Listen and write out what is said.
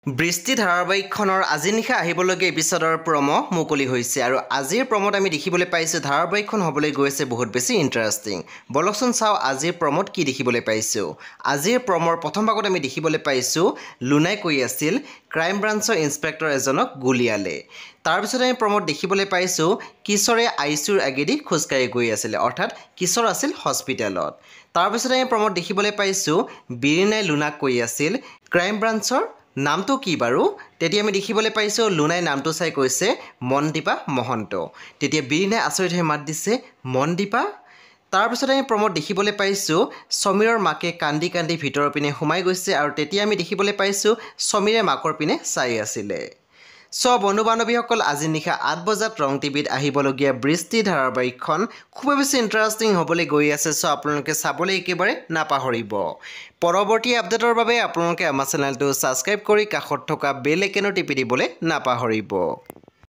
বৃষ্টি ধাৰাবাহিকখনৰ আজি নিশা আহিবলগীয়া এপিছডৰ প্ৰমো মুকলি হৈছে আৰু আজিৰ প্ৰমোত আমি দেখিবলৈ পাইছোঁ ধাৰাবাহিকখন হ'বলৈ গৈ আছে বহুত বেছি ইণ্টাৰেষ্টিং। বলকচোন চাওঁ আজিৰ প্ৰমোত কি দেখিবলৈ পাইছোঁ। আজিৰ প্ৰমোৰ প্ৰথম ভাগত আমি দেখিবলৈ পাইছোঁ লুনাই কৈ আছিল ক্ৰাইম ব্ৰাঞ্চৰ ইন্সপেক্টৰ এজনক গুলীয়ালে। তাৰপিছত আমি প্ৰমোত দেখিবলৈ পাইছোঁ কিশোৰে আইচিউৰ আগেদি খোজকাঢ়ি গৈ আছিলে, অৰ্থাৎ কিশোৰ আছিল হস্পিটেলত। তাৰপিছত আমি প্ৰমোত দেখিবলৈ পাইছোঁ বিৰিনাই লুনাক কৈ আছিল ক্ৰাইম ব্ৰাঞ্চৰ নামটো কি বাৰু? তেতিয়া আমি দেখিবলৈ পাইছোঁ লুনাই নামটো চাই কৈছে মনদীপা মহন্ত। তেতিয়া বিৰিনাই আচৰিত হৈ মাত দিছে মনদীপা? তাৰপিছত আমি প্ৰমোত দেখিবলৈ পাইছোঁ সমীৰৰ মাকে কান্দি কান্দি ভিতৰৰ পিনে সোমাই গৈছে আৰু তেতিয়া আমি দেখিবলৈ পাইছোঁ সমীৰে মাকৰ পিনে চাই আছিলে। বন্ধু বান্ধৱীসকল, আজি নিশা 8 বজাত ৰং টিভিত আহিবলগীয়া বৃষ্টি ধাৰাবাহিকখন খুবেই বেছি ইণ্টাৰেষ্টিং হ'বলৈ গৈ আছে। আপোনালোকে চাবলৈ একেবাৰে নাপাহৰিব। পৰৱৰ্তী আপডেটৰ বাবে আপোনালোকে আমাৰ চেনেলটো ছাবস্ক্ৰাইব কৰি কাষত থকা বেল আইকনটো টিপি দিবলৈ নাপাহৰিব।